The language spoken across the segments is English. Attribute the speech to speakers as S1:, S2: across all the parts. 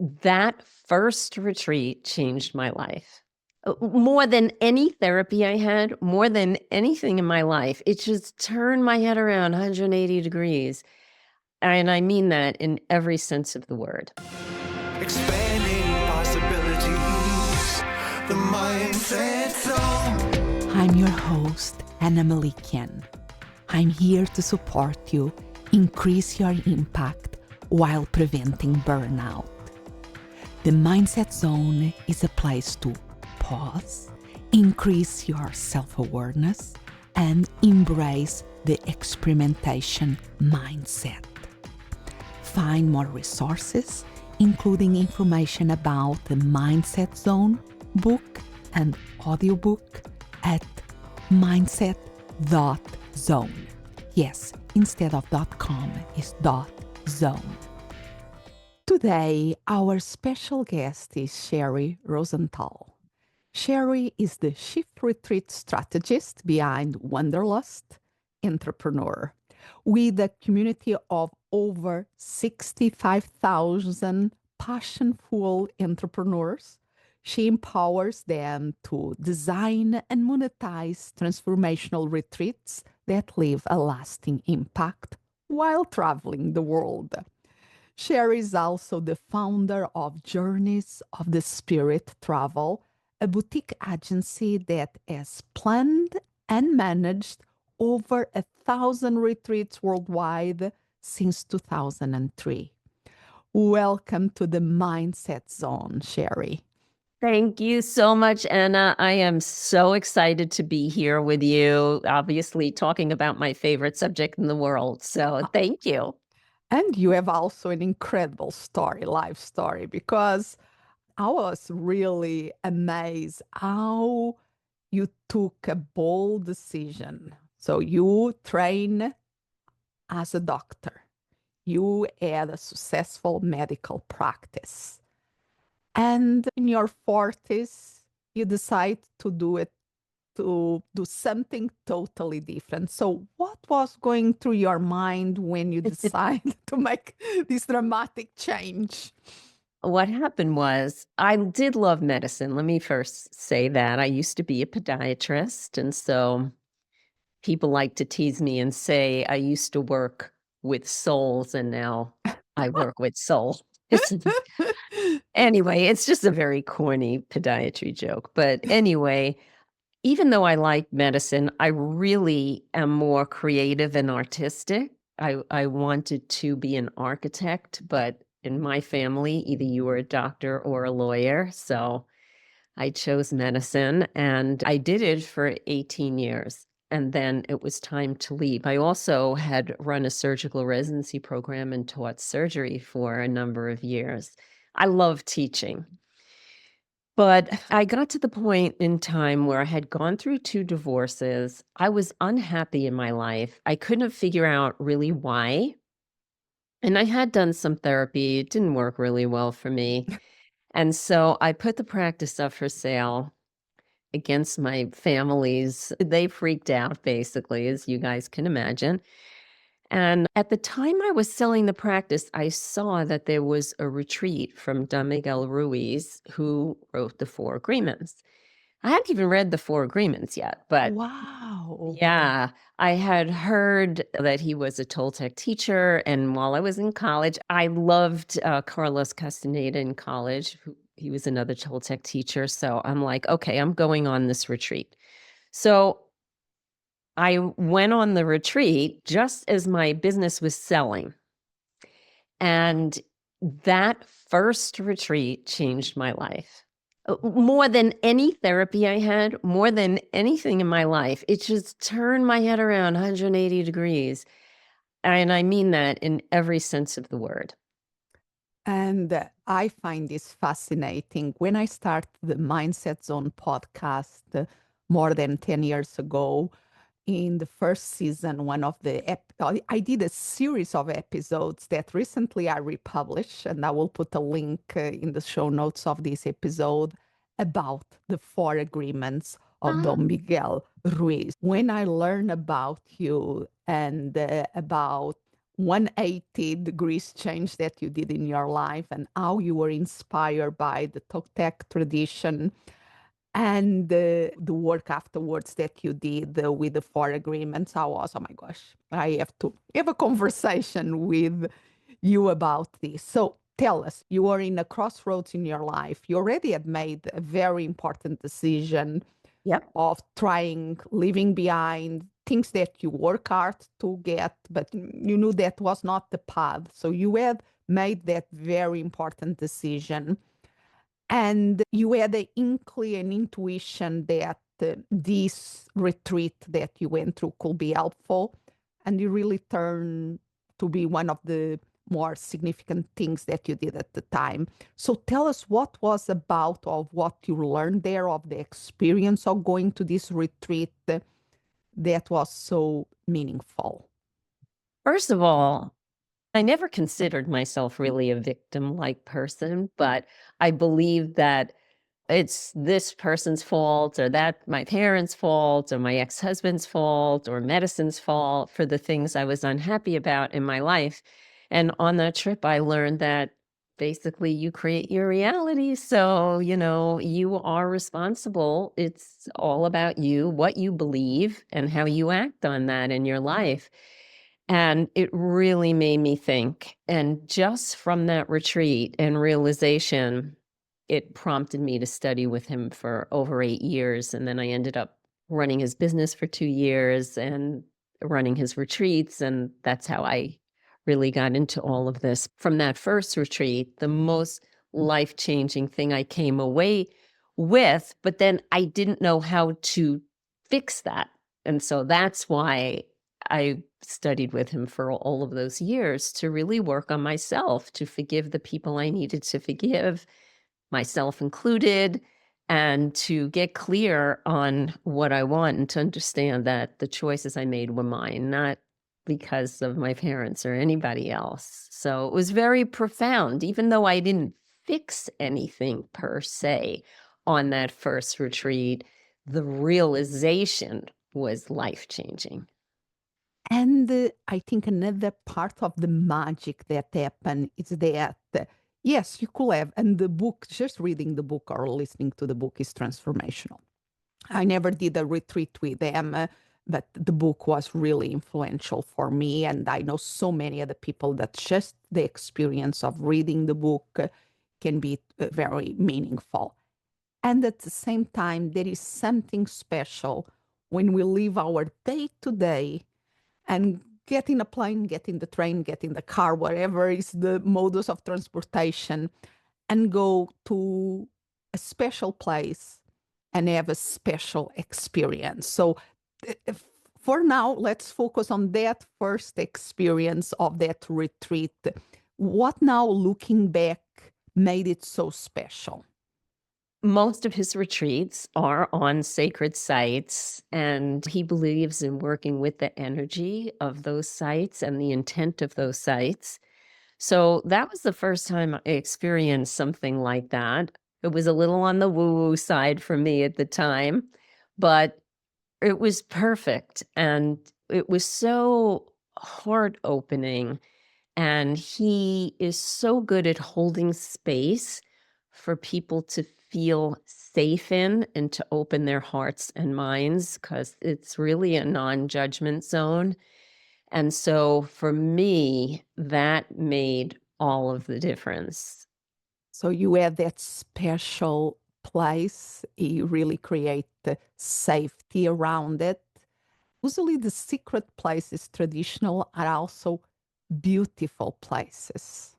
S1: That first retreat changed my life. More than any therapy I had, more than anything in my life, it just turned my head around 180 degrees. And I mean that in every sense of the word.
S2: Expanding possibilities, the mindset zone.
S3: I'm your host, Anna Melikian. I'm here to support you, increase your impact while preventing burnout. The Mindset Zone is a place to pause, increase your self-awareness, and embrace the experimentation mindset. Find more resources, including information about the Mindset Zone book and audiobook at mindset.zone. Yes, instead of .com is .zone. Today, our special guest is Sheri Rosenthal. Sheri is the Chief Retreat Strategist behind Wanderlust Entrepreneur. With a community of over 65,000 passionful entrepreneurs, she empowers them to design and monetize transformational retreats that leave a lasting impact while traveling the world. Sheri is also the founder of Journeys of the Spirit Travel, a boutique agency that has planned and managed over 1,000 retreats worldwide since 2003. Welcome to the Mindset Zone, Sheri.
S1: Thank you so much, Anna. I am so excited to be here with you, obviously talking about my favorite subject in the world. So thank you.
S3: And you have also an incredible story, life story, because I was really amazed how you took a bold decision. So you train as a doctor. You had a successful medical practice. And in your 40s, you decide to do something totally different. So what was going through your mind when you decided to make this dramatic change?
S1: What happened was I did love medicine. Let me first say that. I used to be a podiatrist. And so people like to tease me and say I used to work with souls and now I work with souls. Anyway, it's just a very corny podiatry joke. But anyway, even though I like medicine, I really am more creative and artistic. I wanted to be an architect, but in my family, either you were a doctor or a lawyer. So I chose medicine and I did it for 18 years. And then it was time to leave. I also had run a surgical residency program and taught surgery for a number of years. I love teaching. But I got to the point in time where I had gone through 2 divorces. I was unhappy in my life. I couldn't figure out really why. And I had done some therapy. It didn't work really well for me. And so I put the practice up for sale against my family's. They freaked out, basically, as you guys can imagine. And at the time I was selling the practice, I saw that there was a retreat from Don Miguel Ruiz, who wrote the 4 Agreements. I hadn't even read the 4 Agreements yet, but
S3: Wow.
S1: yeah, I had heard that he was a Toltec teacher. And while I was in college, I loved Carlos Castaneda in college. He was another Toltec teacher. So I'm like, okay, I'm going on this retreat. So I went on the retreat just as my business was selling. And that first retreat changed my life. More than any therapy I had, more than anything in my life, it just turned my head around 180 degrees. And I mean that in every sense of the word.
S3: And I find this fascinating. When I started the Mindset Zone podcast more than 10 years ago, in the first season, I did a series of episodes that recently I republished, and I will put a link in the show notes of this episode about the 4 agreements of Don Miguel Ruiz. When I learned about you and about 180 degrees change that you did in your life and how you were inspired by the Toltec tradition and the work afterwards that you did with the four agreements. I was, oh my gosh, I have to have a conversation with you about this. So tell us, you are in a crossroads in your life. You already had made a very important decision
S1: Yep.
S3: of trying, leaving behind things that you work hard to get, but you knew that was not the path. So you had made that very important decision. And you had an inkling and intuition that this retreat that you went through could be helpful. And you really turned to be one of the more significant things that you did at the time. So tell us what was about of what you learned there, of the experience of going to this retreat that was so meaningful.
S1: First of all, I never considered myself really a victim-like person, but I believe that it's this person's fault or that my parents' fault or my ex-husband's fault or medicine's fault for the things I was unhappy about in my life. And on that trip, I learned that basically you create your reality. So, you are responsible. It's all about you, what you believe, and how you act on that in your life. And it really made me think. And just from that retreat and realization, it prompted me to study with him for over 8 years. And then I ended up running his business for 2 years and running his retreats. And that's how I really got into all of this. From that first retreat, the most life-changing thing I came away with, but then I didn't know how to fix that. And so that's why I studied with him for all of those years to really work on myself, to forgive the people I needed to forgive, myself included, and to get clear on what I want and to understand that the choices I made were mine, not because of my parents or anybody else. So it was very profound, even though I didn't fix anything per se on that first retreat, the realization was life-changing.
S3: And I think another part of the magic that happened is that, yes, you could have, and the book, just reading the book or listening to the book is transformational. I never did a retreat with them, but the book was really influential for me. And I know so many other people that just the experience of reading the book can be very meaningful. And at the same time, there is something special when we live our day to day and get in a plane, get in the train, get in the car, whatever is the modus of transportation, and go to a special place and have a special experience. So for now, let's focus on that first experience of that retreat. What now, looking back, made it so special?
S1: Most of his retreats are on sacred sites, and he believes in working with the energy of those sites and the intent of those sites. So that was the first time I experienced something like that. It was a little on the woo-woo side for me at the time, but it was perfect, and it was so heart-opening, and he is so good at holding space for people to feel safe in and to open their hearts and minds because it's really a non-judgment zone. And so for me, that made all of the difference.
S3: So you had that special place. You really create the safety around it. Usually the secret places, traditional, are also beautiful places.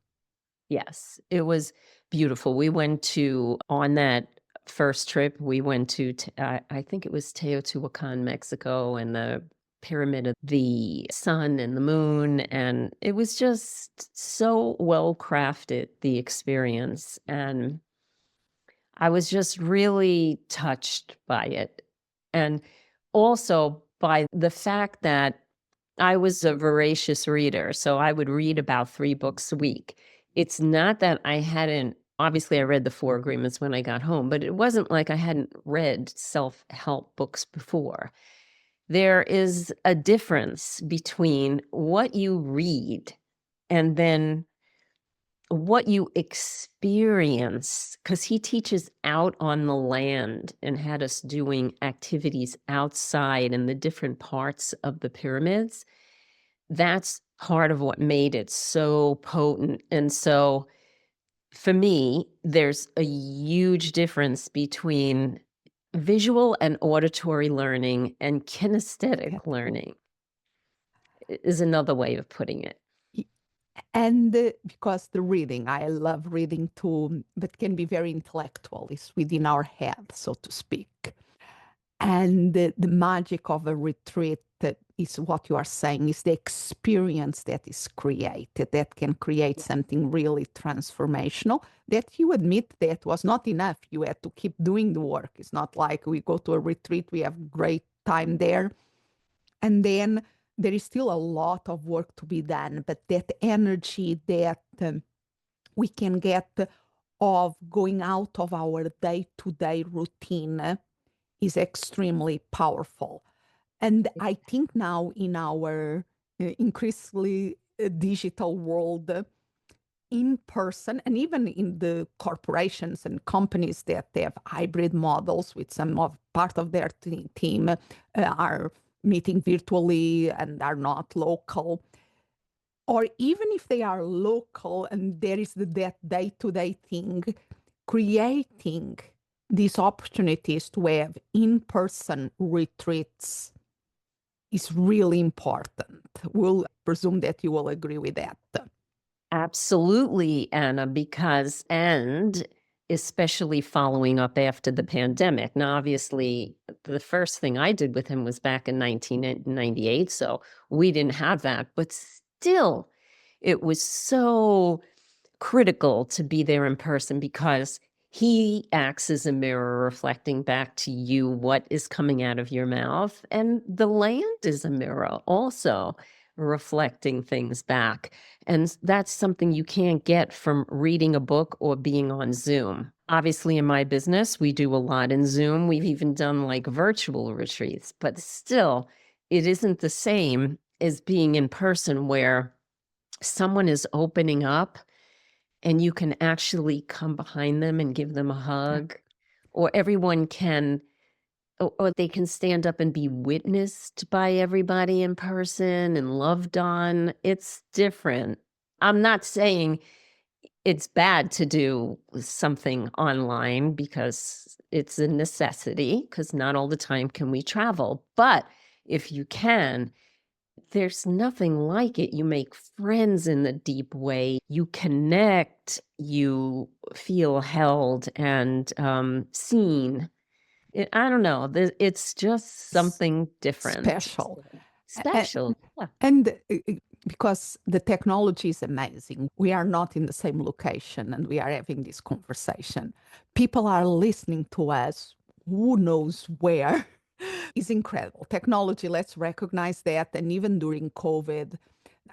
S1: Yes, it was beautiful. We went to on that first trip, we went to I think it was Teotihuacan, Mexico, and the Pyramid of the Sun and the Moon, and it was just so well crafted, the experience, and I was just really touched by it. And also by the fact that I was a voracious reader, so I would read about 3 books a week. It's not that I hadn't obviously, I read the 4 Agreements when I got home, but it wasn't like I hadn't read self-help books before. there is a difference between what you read and then what you experience, because he teaches out on the land and had us doing activities outside in the different parts of the pyramids. That's part of what made it so potent. And so for me, there's a huge difference between visual and auditory learning and kinesthetic learning is another way of putting it.
S3: And because the reading, I love reading too, but can be very intellectual. It's within our head, so to speak. And the magic of a retreat is what you are saying, is the experience that is created, that can create something really transformational, that you admit that was not enough. You had to keep doing the work. It's not like we go to a retreat, we have great time there, and then there is still a lot of work to be done. But that energy that we can get of going out of our day-to-day routine is extremely powerful. And I think now in our increasingly digital world, in person, and even in the corporations and companies that they have hybrid models with some of part of their team are meeting virtually and are not local, or even if they are local and there is that day-to-day thing, creating these opportunities to have in-person retreats is really important. We'll presume that you will agree with that.
S1: Absolutely, Anna, because, and especially following up after the pandemic. Now, obviously, the first thing I did with him was back in 1998, so we didn't have that, but still, it was so critical to be there in person because he acts as a mirror reflecting back to you what is coming out of your mouth. And the land is a mirror also reflecting things back. And that's something you can't get from reading a book or being on Zoom. Obviously, in my business, we do a lot in Zoom. We've even done like virtual retreats, but still, it isn't the same as being in person where someone is opening up and you can actually come behind them and give them a hug, or everyone can, or they can stand up and be witnessed by everybody in person and loved on. It's different. I'm not saying it's bad to do something online because it's a necessity, because not all the time can we travel. But if you can, there's nothing like it. You make friends in the deep way. You connect. You feel held and seen. I don't know. It's just something different.
S3: Special.
S1: Special. Yeah.
S3: And because the technology is amazing, we are not in the same location and we are having this conversation. People are listening to us, who knows where. It's incredible. Technology, let's recognize that. And even during COVID,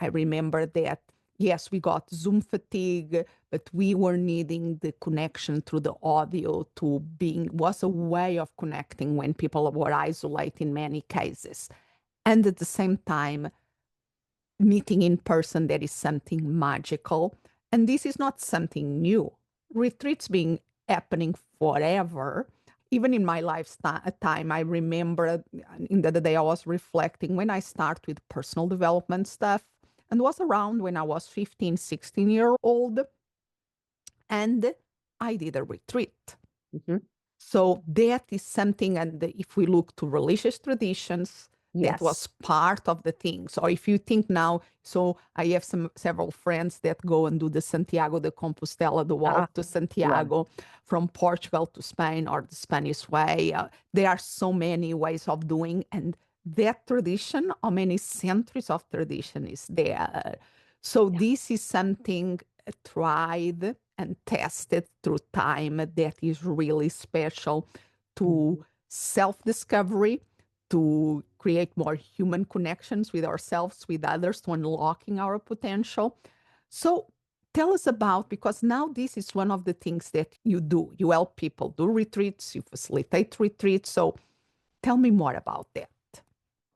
S3: I remember that, yes, we got Zoom fatigue, but we were needing the connection through the audio to being, was a way of connecting when people were isolated in many cases. And at the same time, meeting in person, there is something magical. And this is not something new. Retreats being happening forever. Even in my lifetime, I remember in the other day I was reflecting when I started with personal development stuff, and was around when I was 15, 16-year-old, and I did a retreat.
S1: Mm-hmm.
S3: So that is something, and if we look to religious traditions, that was part of the thing. So if you think now, so I have several friends that go and do the Santiago de Compostela, the walk to Santiago, from Portugal to Spain, or the Spanish way. There are so many ways of doing, and that tradition, how many centuries of tradition is there? So this is something tried and tested through time that is really special to self-discovery, to create more human connections with ourselves, with others, to unlocking our potential. So tell us about, because now this is one of the things that you do. You help people do retreats, you facilitate retreats. So tell me more about that.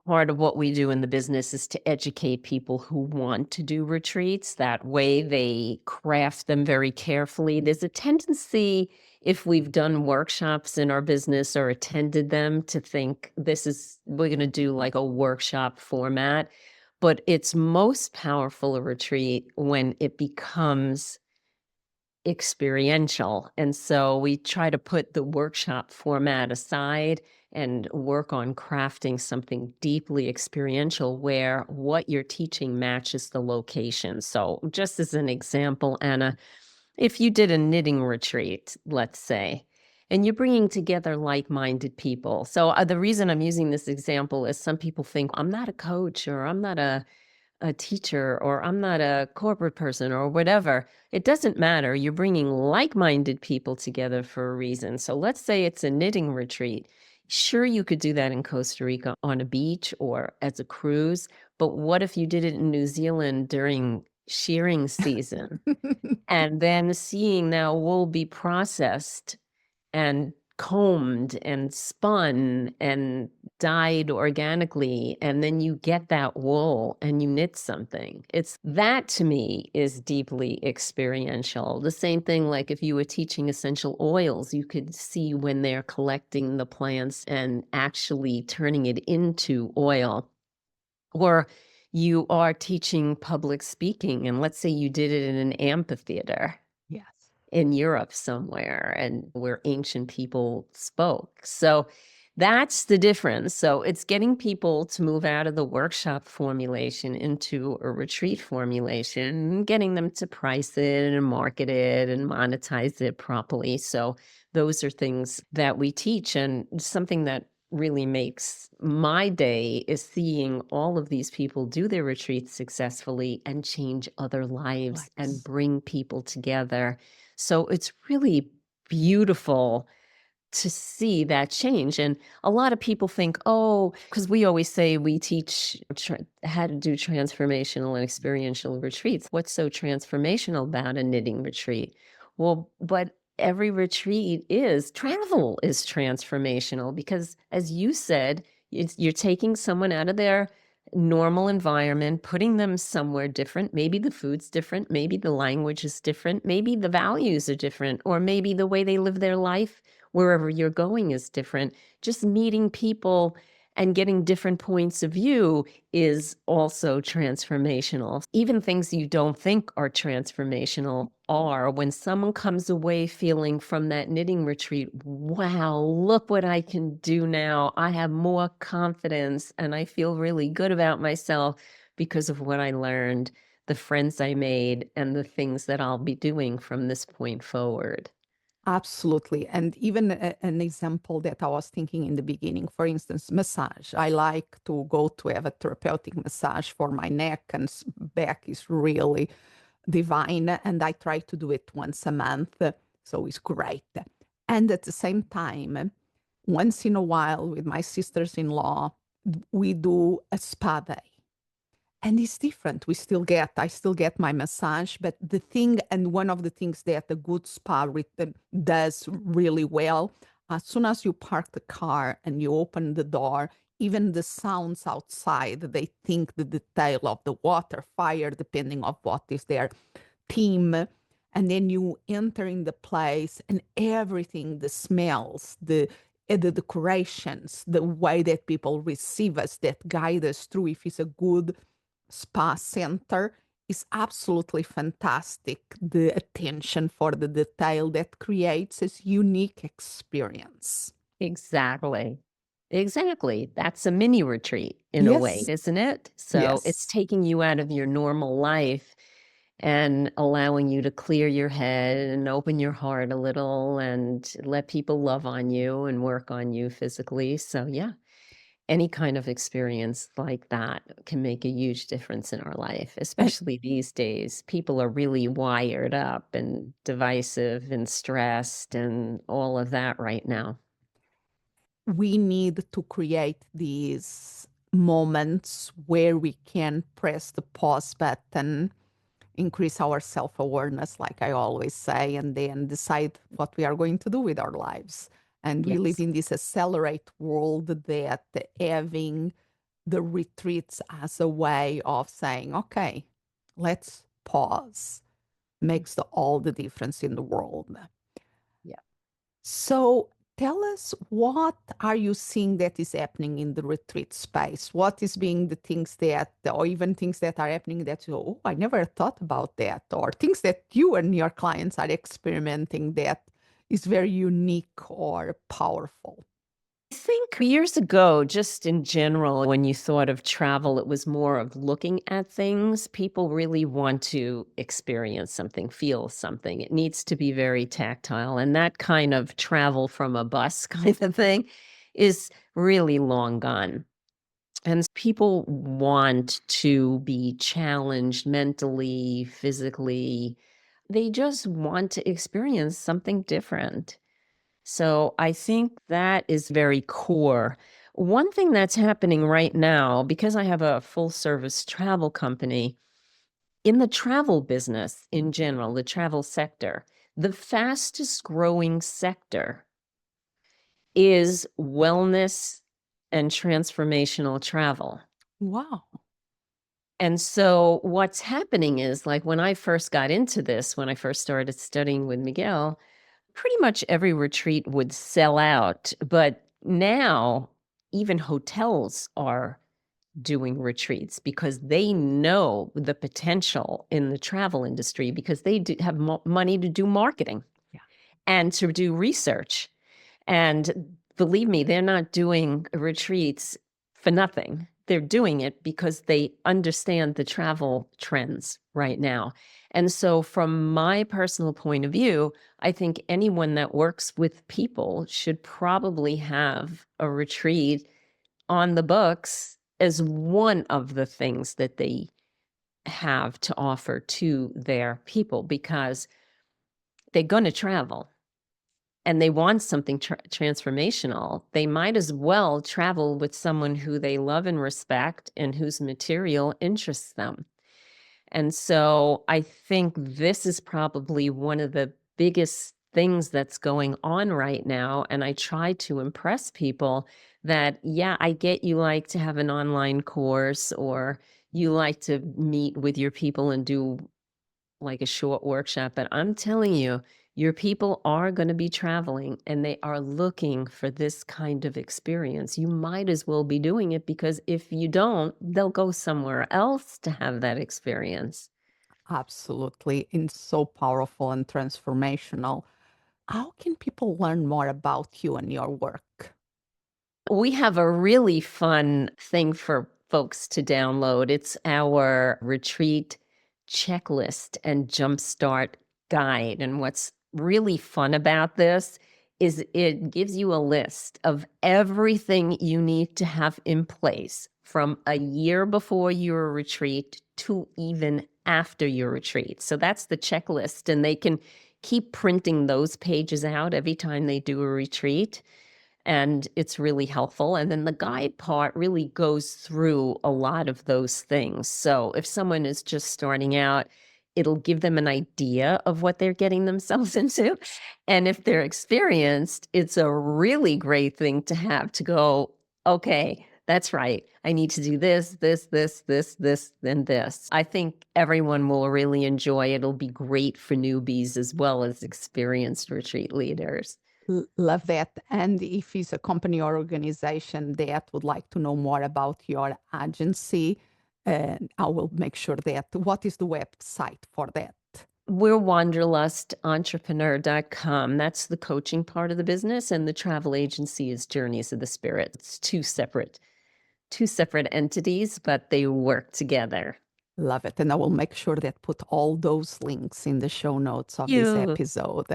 S1: part of what we do in the business is to educate people who want to do retreats. That way they craft them very carefully. There's a tendency, if we've done workshops in our business or attended them, to think we're going to do like a workshop format. But it's most powerful a retreat when it becomes experiential. And so we try to put the workshop format aside and work on crafting something deeply experiential where what you're teaching matches the location. So, just as an example, Anna, if you did a knitting retreat, let's say, and you're bringing together like-minded people. So, the reason I'm using this example is some people think I'm not a coach or I'm not a teacher or I'm not a corporate person or whatever. It doesn't matter. You're bringing like-minded people together for a reason. So let's say it's a knitting retreat. Sure, you could do that in Costa Rica on a beach or as a cruise, but what if you did it in New Zealand during shearing season and then seeing now wool be processed and combed and spun and dyed organically, and then you get that wool and you knit something. It's that to me is deeply experiential. The same thing, like if you were teaching essential oils, you could see when they're collecting the plants and actually turning it into oil. Or you are teaching public speaking, and let's say you did it in an amphitheater
S3: Yes.
S1: in Europe somewhere and where ancient people spoke. So that's the difference. So it's getting people to move out of the workshop formulation into a retreat formulation, getting them to price it and market it and monetize it properly. So those are things that we teach, and something that really makes my day is seeing all of these people do their retreats successfully and change other lives and bring people together. So it's really beautiful to see that change. And a lot of people think, oh, because we always say we teach how to do transformational and experiential retreats. What's so transformational about a knitting retreat? Well, but every retreat travel is transformational because, as you said, you're taking someone out of their normal environment, putting them somewhere different. Maybe the food's different, maybe the language is different, maybe the values are different, or maybe the way they live their life wherever you're going is different. Just meeting people and getting different points of view is also transformational. Even things you don't think are transformational are when someone comes away feeling from that knitting retreat, wow, look what I can do now. I have more confidence and I feel really good about myself because of what I learned, the friends I made, and the things that I'll be doing from this point forward.
S3: Absolutely. And even an example that I was thinking in the beginning, for instance, massage. I like to go to have a therapeutic massage for my neck and back is really divine. And I try to do it once a month. So it's great. And at the same time, once in a while with my sisters-in-law, we do a spa day. And it's different. I still get my massage, but the thing, and one of the things that a good spa does really well, as soon as you park the car and you open the door, even the sounds outside, they think the detail of the water, fire, depending on what is their theme. And then you enter in the place and everything, the smells, the decorations, the way that people receive us, that guide us through, if it's a good spa center, is absolutely fantastic. The attention for the detail that creates this unique experience.
S1: Exactly. Exactly. That's a mini retreat in a way,
S3: Yes.
S1: isn't it? So it's
S3: Yes.
S1: taking you out of your normal life and allowing you to clear your head and open your heart a little and let people love on you and work on you physically. So, yeah, any kind of experience like that can make a huge difference in our life,
S3: And
S1: especially these days. People are really wired up and divisive and stressed and all of that right now.
S3: we need to create these moments where we can press the pause button, increase our self-awareness, like I always say, and then decide what we are going to do with our lives. And we live
S1: Yes.
S3: in this accelerate world that having the retreats as a way of saying, okay, let's pause. Makes all the difference in the world.
S1: Yeah.
S3: So tell us, what are you seeing that is happening in the retreat space? What is being the things that, or even things that are happening that you, oh, I never thought about that, or things that you and your clients are experimenting that is very unique or powerful?
S1: I think years ago, just in general, when you thought of travel, it was more of looking at things. People really want to experience something, feel something. It needs to be very tactile. And that kind of travel from a bus kind of thing is really long gone. And people want to be challenged mentally, physically. They just want to experience something different. So I think that is very core. One thing that's happening right now, because I have a full service travel company, in the travel business in general, the travel sector, the fastest growing sector is wellness and transformational travel.
S3: Wow.
S1: And so what's happening is, like, when I first got into this, when I first started studying with Miguel, pretty much every retreat would sell out. But now even hotels are doing retreats because they know the potential in the travel industry, because they do have money to do marketing
S3: Yeah.
S1: and to do research. And believe me, they're not doing retreats for nothing. They're doing it because they understand the travel trends right now. And so, from my personal point of view, I think anyone that works with people should probably have a retreat on the books as one of the things that they have to offer to their people, because they're going to travel and they want something transformational. They might as well travel with someone who they love and respect and whose material interests them. And so I think this is probably one of the biggest things that's going on right now. And I try to impress people that, yeah, I get you like to have an online course, or you like to meet with your people and do like a short workshop, but I'm telling you, your people are going to be traveling and they are looking for this kind of experience. You might as well be doing it, because if you don't, they'll go somewhere else to have that experience.
S3: Absolutely. And so powerful and transformational. How can people learn more about you and your work?
S1: We have a really fun thing for folks to download. It's our retreat checklist and jumpstart guide. And what's really fun about this is it gives you a list of everything you need to have in place from a year before your retreat to even after your retreat. So that's the checklist, and they can keep printing those pages out every time they do a retreat, and it's really helpful. And then the guide part really goes through a lot of those things. So if someone is just starting out, it'll give them an idea of what they're getting themselves into. And if they're experienced, it's a really great thing to have to go, okay, that's right. I need to do this, and this. I think everyone will really enjoy it. It'll be great for newbies as well as experienced retreat leaders.
S3: Love that. And if it's a company or organization that would like to know more about your agency, I will make sure that, what is the website for that?
S1: We're wanderlustentrepreneur.com. That's the coaching part of the business, and the travel agency is Journeys of the Spirit. It's two separate entities, but they work together.
S3: Love it. And I will make sure that put all those links in the show notes of this
S1: You.
S3: episode.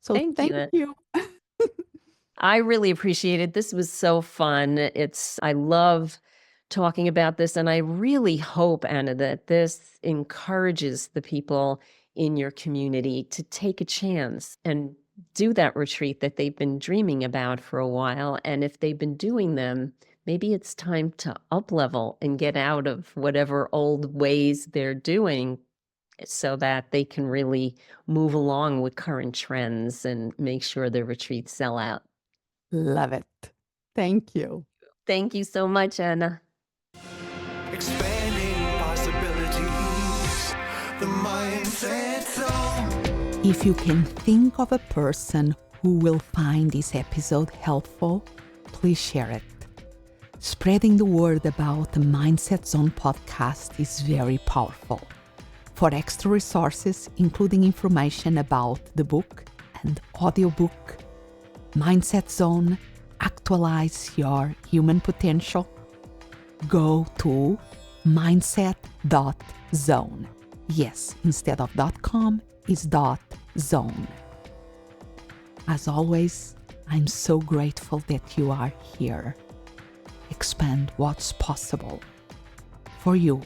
S3: So
S1: Thank
S3: thank
S1: you.
S3: you.
S1: I really appreciate it. This was so fun. I love talking about this, and I really hope, Anna, that this encourages the people in your community to take a chance and do that retreat that they've been dreaming about for a while. And if they've been doing them, maybe it's time to up level and get out of whatever old ways they're doing, so that they can really move along with current trends and make sure their retreats sell out.
S3: Love it. Thank you.
S1: Thank you so much, Anna.
S2: expanding possibilities. The mindset zone.
S3: If you can think of a person who will find this episode helpful, please share it. Spreading the word about the Mindset Zone podcast is very powerful. For extra resources, including information about the book and audiobook, Mindset Zone, Actualize Your Human Potential, go to mindset.zone. Yes, instead of .com is .zone. As always, I'm so grateful that you are here. Expand what's possible for you,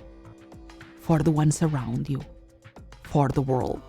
S3: for the ones around you, for the world.